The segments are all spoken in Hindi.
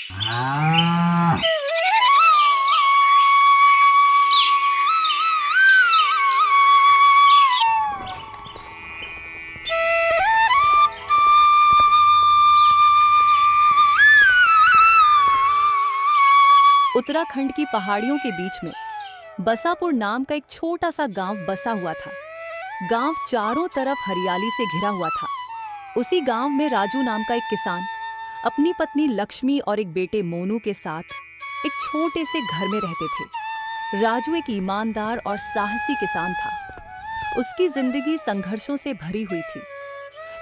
उत्तराखंड की पहाड़ियों के बीच में बसापुर नाम का एक छोटा सा गांव बसा हुआ था। गांव चारों तरफ हरियाली से घिरा हुआ था। उसी गांव में राजू नाम का एक किसान अपनी पत्नी लक्ष्मी और एक बेटे मोनू के साथ एक छोटे से घर में रहते थे। राजू एक ईमानदार और साहसी किसान था। उसकी जिंदगी संघर्षों से भरी हुई थी,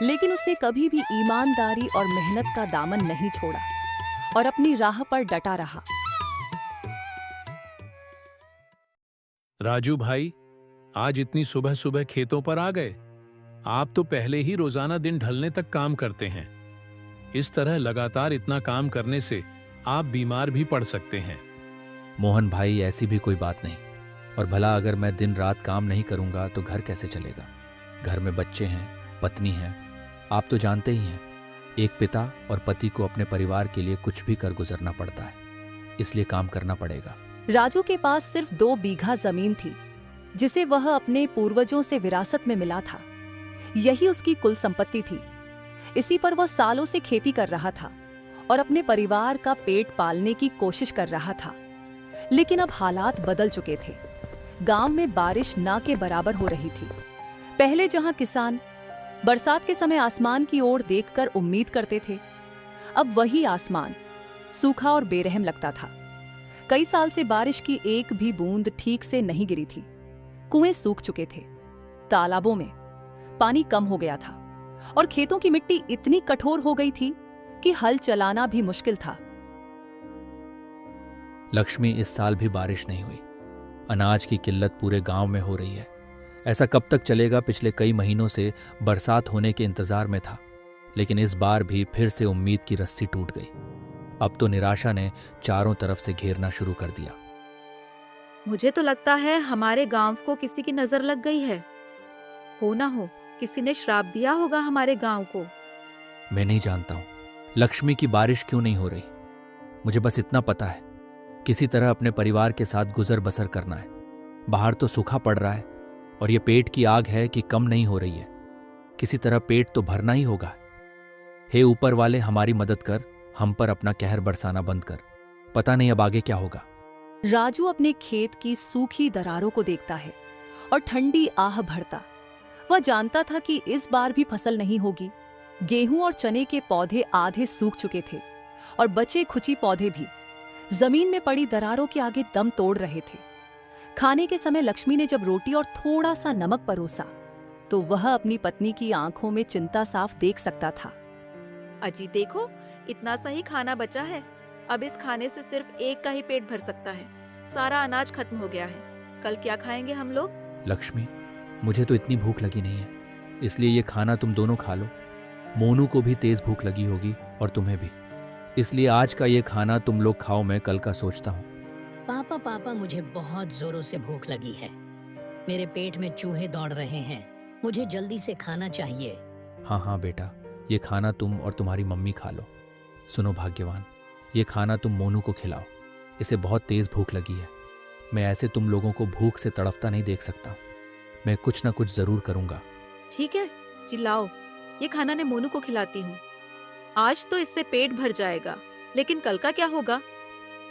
लेकिन उसने कभी भी ईमानदारी और मेहनत का दामन नहीं छोड़ा और अपनी राह पर डटा रहा। राजू भाई, आज इतनी सुबह सुबह खेतों पर आ गए। आप तो पहले ही रोजाना दिन ढलने तक काम करते हैं। इस तरह लगातार इतना काम करने से आप बीमार भी पड़ सकते हैं। मोहन भाई, ऐसी भी कोई बात नहीं। और भला अगर मैं दिन रात काम नहीं करूंगा तो घर कैसे चलेगा? घर में बच्चे हैं, पत्नी है। आप तो जानते ही हैं, एक पिता और पति को अपने परिवार के लिए कुछ भी कर गुजरना पड़ता है, इसलिए काम करना पड़ेगा। राजू के पास सिर्फ 2 बीघा जमीन थी, जिसे वह अपने पूर्वजों से विरासत में मिला था। यही उसकी कुल संपत्ति थी। इसी पर वह सालों से खेती कर रहा था और अपने परिवार का पेट पालने की कोशिश कर रहा था। लेकिन अब हालात बदल चुके थे। गांव में बारिश ना के बराबर हो रही थी। पहले जहां किसान बरसात के समय आसमान की ओर देखकर उम्मीद करते थे, अब वही आसमान सूखा और बेरहम लगता था। कई साल से बारिश की एक भी बूंद ठीक से नहीं गिरी थी। कुएं सूख चुके थे, तालाबों में पानी कम हो गया था और खेतों की मिट्टी इतनी कठोर हो गई थी कि हल चलाना भी मुश्किल था। लक्ष्मी, इस साल भी बारिश नहीं हुई। अनाज की किल्लत पूरे गांव में हो रही है। ऐसा कब तक चलेगा? पिछले कई महीनों से बरसात होने के इंतजार में था, लेकिन इस बार भी फिर से उम्मीद की रस्सी टूट गई। अब तो निराशा ने चारों तरफ से घेरना शुरू कर दिया। मुझे तो लगता है हमारे गांव को किसी की नजर लग गई है। हो ना हो किसी ने श्राप दिया होगा हमारे गांव को। मैं नहीं जानता हूं लक्ष्मी की बारिश क्यों नहीं हो रही। मुझे बस इतना पता है, किसी तरह अपने परिवार के साथ गुजर बसर करना है। बाहर तो सूखा पड़ रहा है और ये पेट की आग है कि कम नहीं हो रही है। किसी तरह पेट तो भरना ही होगा। हे ऊपर वाले, हमारी मदद कर, हम पर अपना कहर बरसाना बंद कर। पता नहीं अब आगे क्या होगा। राजू अपने खेत की सूखी दरारों को देखता है और ठंडी आह भरता। वह जानता था कि इस बार भी फसल नहीं होगी। गेहूं और चने के पौधे आधे सूख चुके थे और बचे खुची पौधे भी जमीन में पड़ी दरारों के आगे दम तोड़ रहे थे। खाने के समय लक्ष्मी ने जब रोटी और थोड़ा सा नमक परोसा तो वह अपनी पत्नी की आंखों में चिंता साफ देख सकता था। अजी देखो, इतना सा ही खाना बचा है। अब इस खाने से सिर्फ एक का ही पेट भर सकता है। सारा अनाज खत्म हो गया है। कल क्या खाएंगे हम लोग? लक्ष्मी, मुझे तो इतनी भूख लगी नहीं है, इसलिए ये खाना तुम दोनों खा लो। मोनू को भी तेज भूख लगी होगी और तुम्हें भी, इसलिए आज का ये खाना तुम लोग खाओ, मैं कल का सोचता हूँ। पापा, मुझे बहुत जोरों से भूख लगी है। मेरे पेट में चूहे दौड़ रहे हैं। मुझे जल्दी से खाना चाहिए। हाँ बेटा, ये खाना तुम और तुम्हारी मम्मी खा लो। सुनो भाग्यवान, ये खाना तुम मोनू को खिलाओ। इसे बहुत तेज भूख लगी है। मैं ऐसे तुम लोगों को भूख से तड़पता नहीं देख सकता। मैं कुछ ना कुछ जरूर करूंगा। ठीक है, चिल्लाओ। ये खाना ने मोनू को खिलाती हूँ। आज तो इससे पेट भर जाएगा, लेकिन कल का क्या होगा?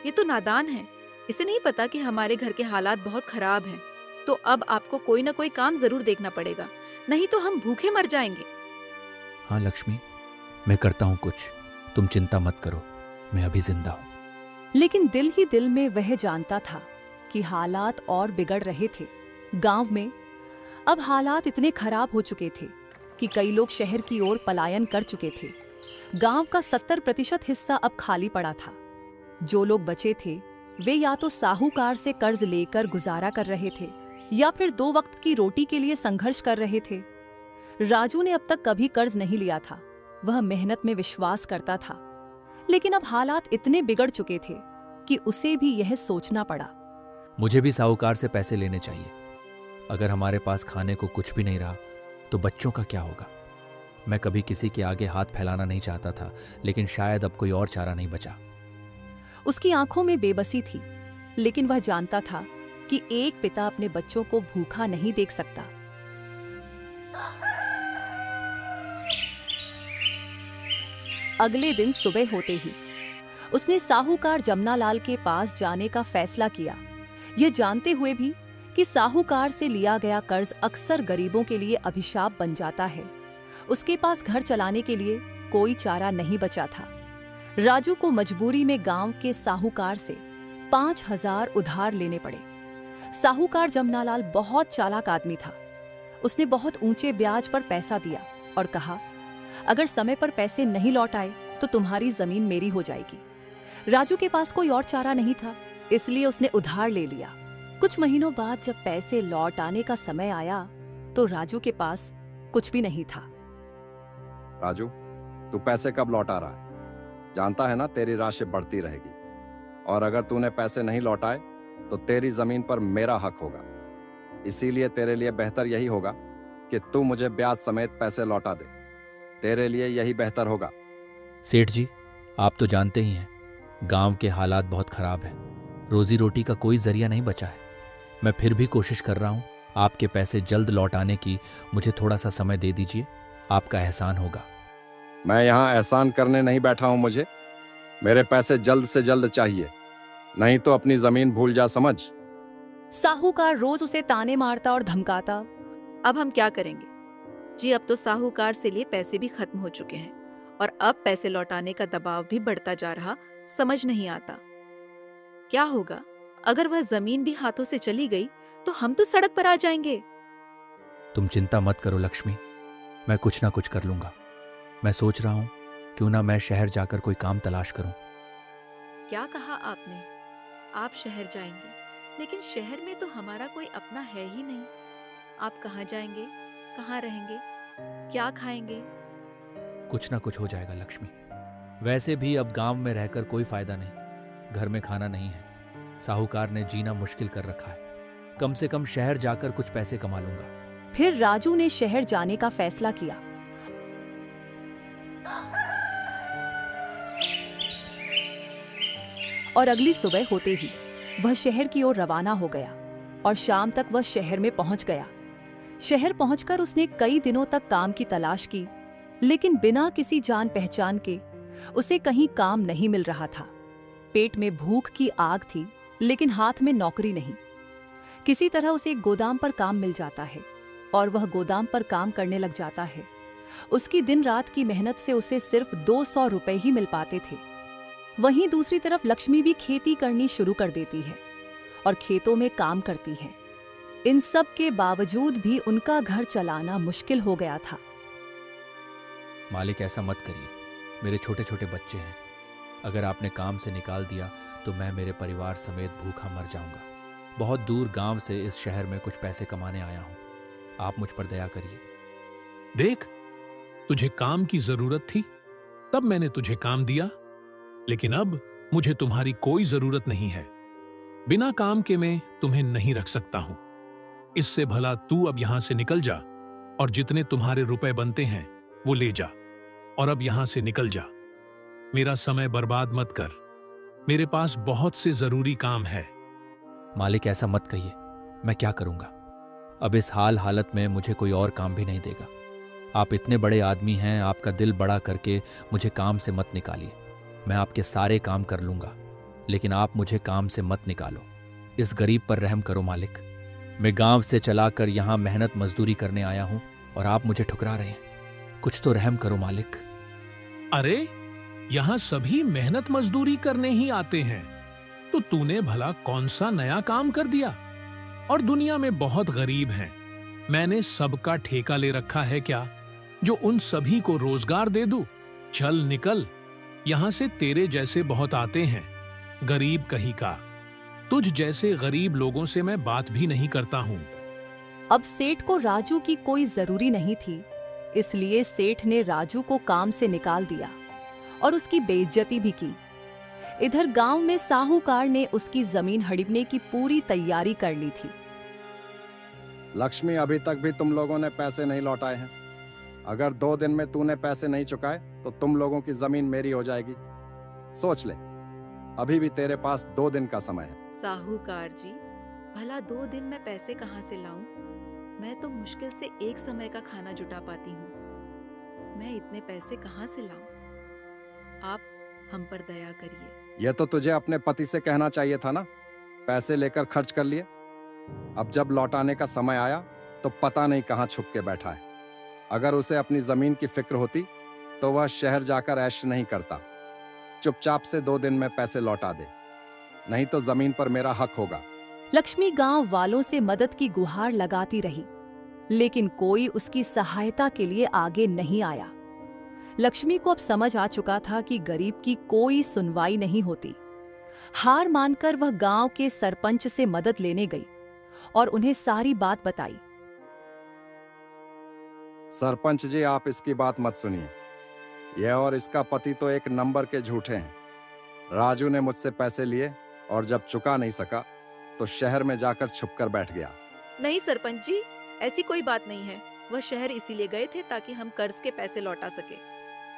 ये तो नादान है। इसे नहीं पता कि हमारे घर के हालात बहुत खराब हैं। तो अब आपको कोई ना कोई काम जरूर देखना पड़ेगा, नहीं तो हम भूखे मर जाएंगे। हाँ लक्ष्मी, मैं करता हूँ कुछ। तुम चिंता मत करो, मैं अभी जिंदा हूँ। लेकिन दिल ही दिल में वह जानता था कि हालात और बिगड़ रहे थे। गांव में अब हालात इतने खराब हो चुके थे कि कई लोग शहर की ओर पलायन कर चुके थे। गांव का 70% हिस्सा अब खाली पड़ा था। जो लोग बचे थे वे या तो साहूकार से कर्ज लेकर गुजारा कर रहे थे या फिर 2 वक्त की रोटी के लिए संघर्ष कर रहे थे। राजू ने अब तक कभी कर्ज नहीं लिया था। वह मेहनत में विश्वास करता था, लेकिन अब हालात इतने बिगड़ चुके थे कि उसे भी यह सोचना पड़ा। मुझे भी साहूकार से पैसे लेने चाहिए। अगर हमारे पास खाने को कुछ भी नहीं रहा तो बच्चों का क्या होगा? मैं कभी किसी के आगे हाथ फैलाना नहीं चाहता था, लेकिन शायद अब कोई और चारा नहीं बचा। उसकी आंखों में बेबसी थी, लेकिन वह जानता था कि एक पिता अपने बच्चों को भूखा नहीं देख सकता। अगले दिन सुबह होते ही उसने साहूकार जमनालाल के पास जाने का फैसला किया, यह जानते हुए भी कि साहूकार से लिया गया कर्ज अक्सर गरीबों के लिए अभिशाप बन जाता है। उसके पास घर चलाने के लिए कोई चारा नहीं बचा था। राजू को मजबूरी में गांव के साहूकार से 5,000 उधार लेने पड़े। साहूकार जमनालाल बहुत चालाक आदमी था। उसने बहुत ऊंचे ब्याज पर पैसा दिया और कहा, अगर समय पर पैसे नहीं लौट आए तो तुम्हारी जमीन मेरी हो जाएगी। राजू के पास कोई और चारा नहीं था, इसलिए उसने उधार ले लिया। कुछ महीनों बाद जब पैसे लौट आने का समय आया तो राजू के पास कुछ भी नहीं था। राजू, तू पैसे कब लौटा रहा है? जानता है ना तेरी राशि बढ़ती रहेगी, और अगर तूने पैसे नहीं लौटाए तो तेरी जमीन पर मेरा हक होगा। इसीलिए तेरे लिए बेहतर यही होगा कि तू मुझे ब्याज समेत पैसे लौटा दे। तेरे लिए यही बेहतर होगा। सेठ जी, आप तो जानते ही हैं, गांव के हालात बहुत खराब हैं। रोजी रोटी का कोई जरिया नहीं बचा है। मैं फिर भी कोशिश कर रहा हूं। आपके पैसे जल्द लौटाने की मुझे थोड़ा सा समय दे दीजिए, आपका एहसान होगा। मैं यहाँ एहसान करने नहीं बैठा हूँ। मुझे मेरे पैसे जल्द से जल्द चाहिए, नहीं तो अपनी जमीन भूल जा, समझ। साहूकार रोज उसे ताने मारता और धमकाता। अब हम क्या करेंगे जी? अब तो साहूकार से लिए पैसे भी खत्म हो चुके हैं और अब पैसे लौटाने का दबाव भी बढ़ता जा रहा। समझ नहीं आता क्या होगा। अगर वह जमीन भी हाथों से चली गई तो हम तो सड़क पर आ जाएंगे। तुम चिंता मत करो लक्ष्मी, मैं कुछ ना कुछ कर लूंगा। मैं सोच रहा हूं क्यों ना मैं शहर जाकर कोई काम तलाश करूं। क्या कहा आपने? आप शहर जाएंगे? लेकिन शहर में तो हमारा कोई अपना है ही नहीं। आप कहाँ जाएंगे? कहाँ रहेंगे? क्या खाएंगे? कुछ ना कुछ हो जाएगा लक्ष्मी। वैसे भी अब गांव में रहकर कोई फायदा नहीं। घर में खाना नहीं है, साहूकार ने जीना मुश्किल कर रखा है। कम से कम शहर जाकर कुछ पैसे कमा लूंगा। फिर राजू ने शहर जाने का फैसला किया। और अगली सुबह होते ही वह शहर की ओर रवाना हो गया और शाम तक वह शहर में पहुंच गया। शहर पहुंचकर उसने कई दिनों तक काम की तलाश की, लेकिन बिना किसी जान पहचान के उसे कहीं काम नहीं मिल रहा था। पेट में भूख की आग थी, लेकिन हाथ में नौकरी नहीं। किसी तरह उसे एक गोदाम पर काम मिल जाता है और वह गोदाम पर काम करने लग जाता है। उसकी दिन रात की मेहनत से उसे सिर्फ 200 रुपए ही मिल पाते थे। वहीं दूसरी तरफ लक्ष्मी भी खेती करनी शुरू कर देती है और खेतों में काम करती है। इन सब के बावजूद भी उनका घर चलाना मुश्किल हो गया था। मालिक, ऐसा मत करिए, मेरे छोटे छोटे बच्चे हैं। अगर आपने काम से निकाल दिया तो मैं मेरे परिवार समेत भूखा मर जाऊंगा। बहुत दूर गांव से इस शहर में कुछ पैसे कमाने आया हूं। आप मुझ पर दया करिए। देख, तुझे काम की जरूरत थी तब मैंने तुझे काम दिया, लेकिन अब मुझे तुम्हारी कोई जरूरत नहीं है। बिना काम के मैं तुम्हें नहीं रख सकता हूं। इससे भला तू अब यहां से निकल जा और जितने तुम्हारे रुपए बनते हैं वो ले जा, और अब यहां से निकल जा। मेरा समय बर्बाद मत कर, मेरे पास बहुत से जरूरी काम है। मालिक, ऐसा मत कहिए, मैं क्या करूंगा? अब इस हालत में मुझे कोई और काम भी नहीं देगा। आप इतने बड़े आदमी हैं, आपका दिल बड़ा करके मुझे काम से मत निकालिए। मैं आपके सारे काम कर लूंगा, लेकिन आप मुझे काम से मत निकालो। इस गरीब पर रहम करो मालिक। मैं गांव से चलाकर यहां मेहनत मजदूरी करने आया हूं और आप मुझे ठुकरा रहे हैं। कुछ तो रहम करो मालिक। अरे, यहां सभी मेहनत मजदूरी करने ही आते हैं, तो तूने भला कौन सा नया काम कर दिया? और दुनिया में बहुत गरीब हैं, मैंने सबका ठेका ले रखा है क्या जो उन सभी को रोजगार दे दूं? चल निकल, यहां से तेरे जैसे बहुत आते हैं। गरीब कहीं का, तुझ जैसे गरीब लोगों से मैं बात भी नहीं करता हूं। अब सेठ को राजू की कोई जरूरी नहीं थी, इसलिए सेठ ने राजू को काम से निकाल दिया और उसकी बेइज्जती भी की। इधर गांव में साहूकार ने उसकी जमीन हड़पने की पूरी तैयारी कर ली थी। लक्ष्मी, अभी तक भी तुम लोगों ने पैसे नहीं लौटाए हैं। अगर 2 दिन में तूने पैसे नहीं चुकाए तो तुम लोगों की जमीन मेरी हो जाएगी। सोच ले, अभी भी तेरे पास 2 दिन का समय है। साहूकार जी, भला 2 दिन में पैसे कहाँ से लाऊं? मैं तो मुश्किल से एक समय का खाना जुटा पाती हूँ। मैं इतने पैसे कहाँ से लाऊं? आप हम पर दया करिए। यह तो तुझे अपने पति से कहना चाहिए था ना। पैसे लेकर खर्च कर लिए। अब जब लौटाने का समय आया तो पता नहीं कहाँ छुप के बैठा है। अगर उसे अपनी जमीन की फिक्र होती तो वह शहर जाकर ऐश नहीं करता। चुपचाप से 2 दिन में पैसे लौटा दे, नहीं तो जमीन पर मेरा हक होगा। लक्ष्मी गांव वालों से मदद की गुहार लगाती रही, लेकिन कोई उसकी सहायता के लिए आगे नहीं आया। लक्ष्मी को अब समझ आ चुका था कि गरीब की कोई सुनवाई नहीं होती। हार मानकर वह गांव के सरपंच से मदद लेने गई और उन्हें सारी बात बताई। सरपंच जी, आप इसकी बात मत सुनिए। यह और इसका पति तो एक नंबर के झूठे हैं। राजू ने मुझसे पैसे लिए और जब चुका नहीं सका तो शहर में जाकर छुपकर बैठ गया। नहीं सरपंच जी, ऐसी कोई बात नहीं है। वह शहर इसीलिए गए थे ताकि हम कर्ज के पैसे लौटा सके।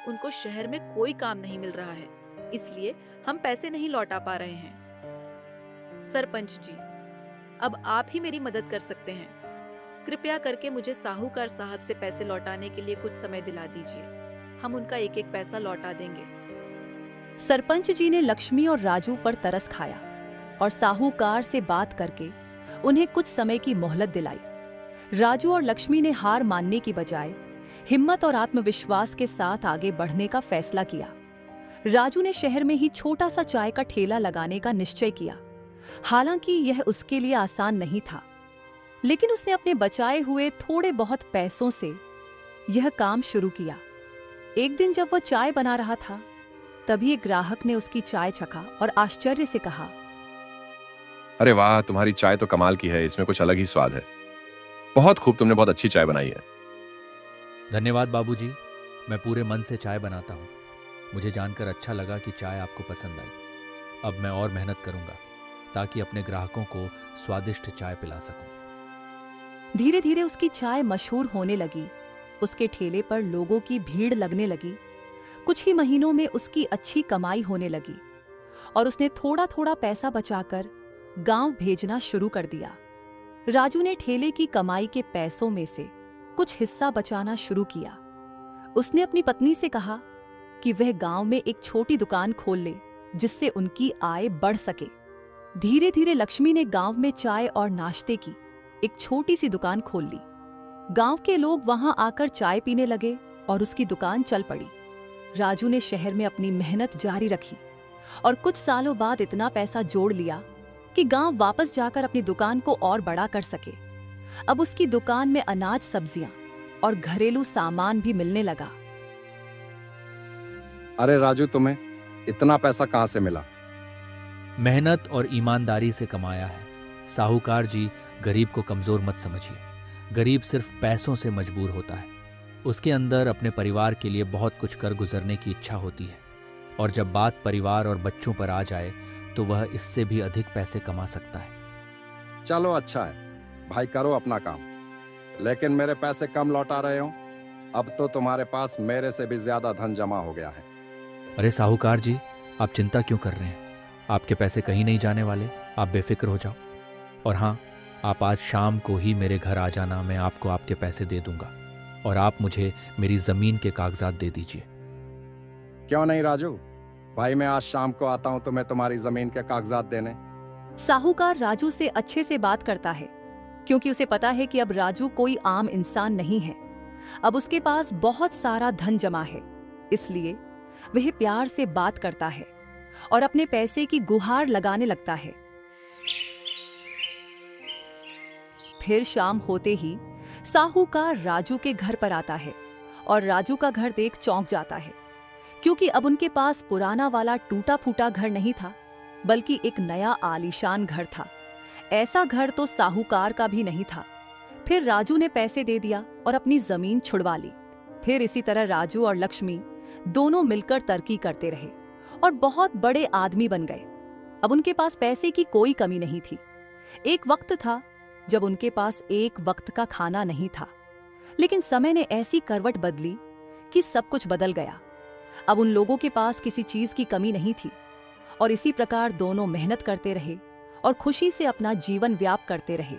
उनको शहर में कोई काम नहीं मिल रहा है, इसलिए हम पैसे नहीं लौटा पा रहे हैं। सरपंच जी, अब आप ही मेरी मदद कर सकते हैं। कृपया करके मुझे साहूकार साहब से पैसे लौटाने के लिए कुछ समय दिला दीजिए। हम उनका एक एक पैसा लौटा देंगे। सरपंच जी ने लक्ष्मी और राजू पर तरस खाया और साहूकार से बात करके उन्हें कुछ समय की मोहलत दिलाई। राजू और लक्ष्मी ने हार मानने की बजाय हिम्मत और आत्मविश्वास के साथ आगे बढ़ने का फैसला किया। राजू ने शहर में ही छोटा सा चाय का ठेला लगाने का निश्चय किया। हालांकि यह उसके लिए आसान नहीं था, लेकिन उसने अपने बचाए हुए थोड़े बहुत पैसों से यह काम शुरू किया। एक दिन जब वह चाय बना रहा था, तभी एक ग्राहक ने उसकी चाय चखा और आश्चर्य से कहा, अरे वाह, तुम्हारी चाय तो कमाल की है। इसमें कुछ अलग ही स्वाद है। बहुत खूब, तुमने बहुत अच्छी चाय बनाई है। धन्यवाद बाबूजी, मैं पूरे मन से चाय बनाता हूँ। मुझे जानकर अच्छा लगा कि चाय आपको पसंद आई। अब मैं और मेहनत करूंगा ताकि अपने ग्राहकों को स्वादिष्ट चाय पिला सकूं। धीरे धीरे उसकी चाय मशहूर होने लगी। उसके ठेले पर लोगों की भीड़ लगने लगी। कुछ ही महीनों में उसकी अच्छी कमाई होने लगी और उसने थोड़ा थोड़ा पैसा बचाकर गांव भेजना शुरू कर दिया। राजू ने ठेले की कमाई के पैसों में से कुछ हिस्सा बचाना शुरू किया। उसने अपनी पत्नी से कहा कि वह गांव में एक छोटी दुकान खोल ले, जिससे उनकी आय बढ़ सके। धीरे धीरे लक्ष्मी ने गांव में चाय और नाश्ते की एक छोटी सी दुकान खोल ली। गांव के लोग वहां आकर चाय पीने लगे और उसकी दुकान चल पड़ी। राजू ने शहर में अपनी मेहनत जारी रखी और कुछ सालों बाद इतना पैसा जोड़ लिया कि गांव वापस जाकर अपनी दुकान को और बड़ा कर सके। अब उसकी दुकान में अनाज, सब्जियां और घरेलू सामान भी मिलने लगा। अरे राजू, तुम्हें इतना पैसा कहाँ से मिला? मेहनत और ईमानदारी से कमाया है। साहूकार जी, गरीब को कमजोर मत समझिए। गरीब सिर्फ पैसों से मजबूर होता है। उसके अंदर अपने परिवार के लिए बहुत कुछ कर गुजरने की इच्छा होती है, और जब बात परिवार और बच्चों पर आ जाए तो वह इससे भी अधिक पैसे कमा सकता है। चलो अच्छा है भाई, करो अपना काम। लेकिन मेरे पैसे कम लौटा रहे हो। अब तो तुम्हारे पास मेरे से भी ज्यादा धन जमा हो गया है। अरे साहूकार जी, आप चिंता क्यों कर रहे हैं? आपके पैसे कहीं नहीं जाने वाले, आप बेफिक्र हो जाओ। और हाँ, आप आज शाम को ही मेरे घर आ जाना। मैं आपको आपके पैसे दे दूंगा और आप मुझे मेरी जमीन के कागजात दे दीजिए। क्यों नहीं राजू भाई, मैं आज शाम को आता हूं तुम्हें तुम्हारी जमीन के कागजात देने। साहूकार राजू से अच्छे से बात करता है, क्योंकि उसे पता है कि अब राजू कोई आम इंसान नहीं है। अब उसके पास बहुत सारा धन जमा है, इसलिए वह प्यार से बात करता है और अपने पैसे की गुहार लगाने लगता है। फिर शाम होते ही साहूकार राजू के घर पर आता है और राजू का घर देख चौंक जाता है, क्योंकि अब उनके पास पुराना वाला टूटा फूटा घर नहीं था, बल्कि एक नया आलीशान घर था। ऐसा घर तो साहूकार का भी नहीं था। फिर राजू ने पैसे दे दिया और अपनी जमीन छुड़वा ली। फिर इसी तरह राजू और लक्ष्मी दोनों मिलकर तरक्की करते रहे और बहुत बड़े आदमी बन गए। अब उनके पास पैसे की कोई कमी नहीं थी। एक वक्त था जब उनके पास एक वक्त का खाना नहीं था, लेकिन समय ने ऐसी करवट बदली कि सब कुछ बदल गया। अब उन लोगों के पास किसी चीज की कमी नहीं थी और इसी प्रकार दोनों मेहनत करते रहे और खुशी से अपना जीवन व्याप करते रहे।